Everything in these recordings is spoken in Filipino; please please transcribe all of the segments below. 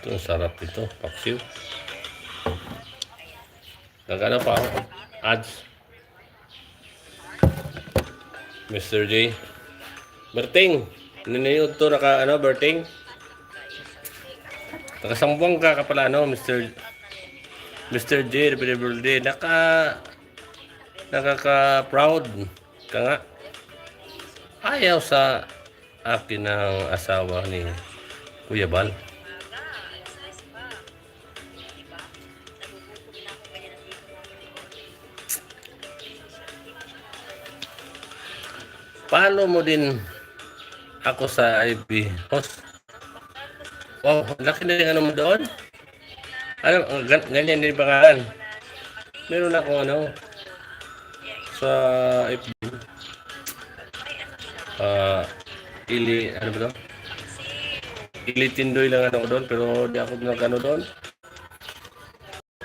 Ito, sarap ito. Paksiw. Nagana pa ako. Ads. Mr. J. Berting. Ninayod to naka ano, Berting. Nakasambong ka pala ano, Mr. J. Birthday. Nakaka-proud ka nga. Ayaw sa akin ng asawa ni Kuya Bal. Follow mo din ako sa IB host. Wow, laki na yung ano mo doon. Ano, ganyan din pangalan. Meron ako ano sa FB. Ano ba to? Ili Tindoy lang ano doon, pero di ako nagano doon.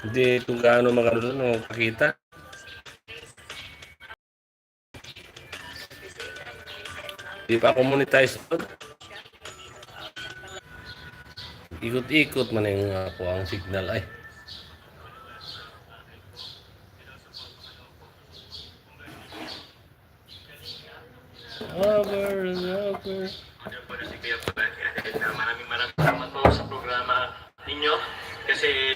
Hindi ito gaano magano doon, makakita. Di pa ako monetize doon. Ikot-ikot man yung ako ang signal ay. Over and over. Maraming salamat po sa programa ninyo kasi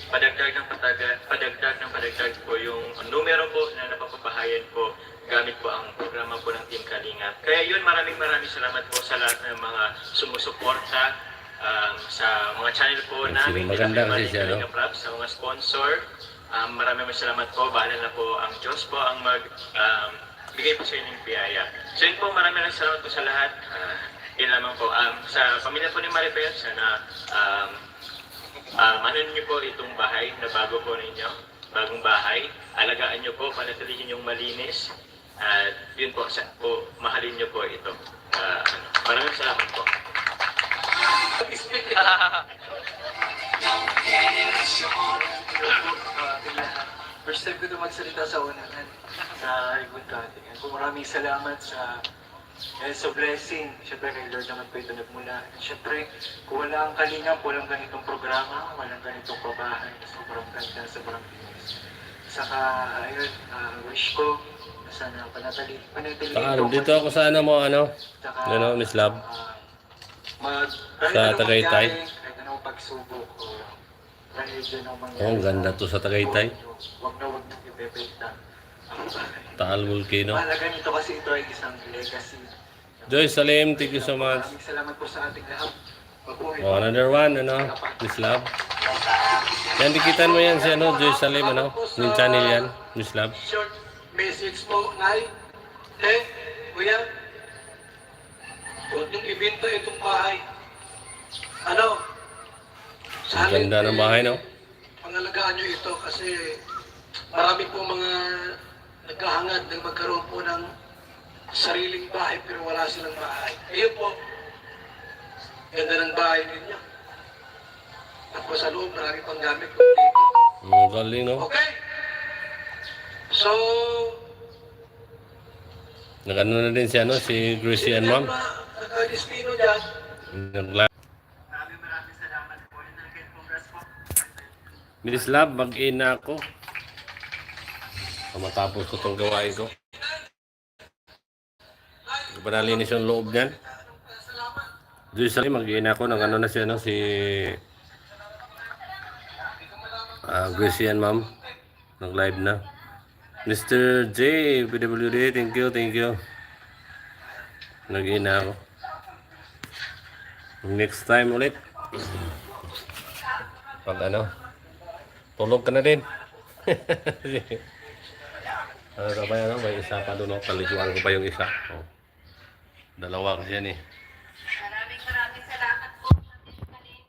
padagdag ng padagdag po yung numero po na napapabahayan po gamit po ang programa po ng Team Kalingap. Kaya yun, maraming salamat po sa lahat ng mga sumusuporta sa mga channel po namin. Maganda kasi siya, no? Sa mga sponsor. Maraming salamat po. Bahala na po ang Diyos po ang bigay po sa inyong biyaya. So yun po, maraming salamat po sa lahat. Yun lamang po. Sa pamilya po ni Maribel, sana manon niyo po itong bahay na bago po ninyo, bagong bahay. Alagaan niyo po, panatilihin yung malinis. At yun po, mahalin niyo po ito. Maraming salamat po. First time ko ito magsalita sa unahan sa Ribbon Cutting. Kung maraming salamat sa blessing. Siyempre kay Lord naman po ito nagmula. At siyempre, kung wala ang Kalingap, walang ganitong programa, walang ganitong pabahay. Sobrang ganda, sobrang bilis. Saka, ayun, wish ko, sana panatili. Dito ako sa ano mo, Miss Love. Sa Tagaytay. Kahit anong pagsubok o kahit dyan ang mangyari. Oh, ganda to sa Tagaytay. Huwag na ipepekta ang bahay. Taal Volcano. Mahalaga nito kasi ito ay isang legacy. Joy Salim, thank you so much. Maraming salamat po sa ating lahat. Oh, another one, Miss Love. Yan, dikitan mo yan si Joy Salim, yung channel yan, Miss Love. Short message po, Nay. Kuya. Huwag niyong ibenta itong bahay. Ang ganda ng bahay, no? Pangalagaan niyo ito kasi marami po mga naghahangad ng magkaroon po ng sariling bahay pero wala silang bahay. Ayun po, ganda ng bahay ninyo. Tapos sa loob, marami pang gamit ko dito. Galing, no? Okay? So, Nag-ano na din si Gracie and Ma'am. Nagka-destino dyan. Maraming salamat po. Congrats po. Miss Love, mag-in na ako. Matapos ko itong gawain ko. Panalinis yung loob niyan. Joy Salim, mag-in ako ng si Gracie and Ma'am. Nag-live na. Mr. J, PWD, thank you. Nag-in na ako. Next time ulit. Pag tulog ka na din. May isa pa doon, paliguan ko pa yung isa. Dalawa kasi yan eh. Maraming salamat po.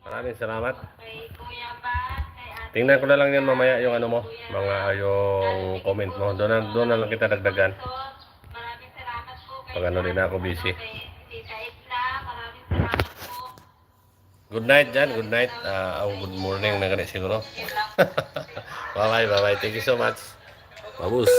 Maraming salamat. Kay Kuya Bat, kay Ate. Tingnan ko na lang yan mamaya yung yung comment mo. Doon na lang kita dagdagan. Maraming salamat po. Pag din ako busy. Kay Tita Isla, maraming salamat po. Good night dyan, good night. Good morning na ganit siguro. Bye bye. Thank you so much. Babus.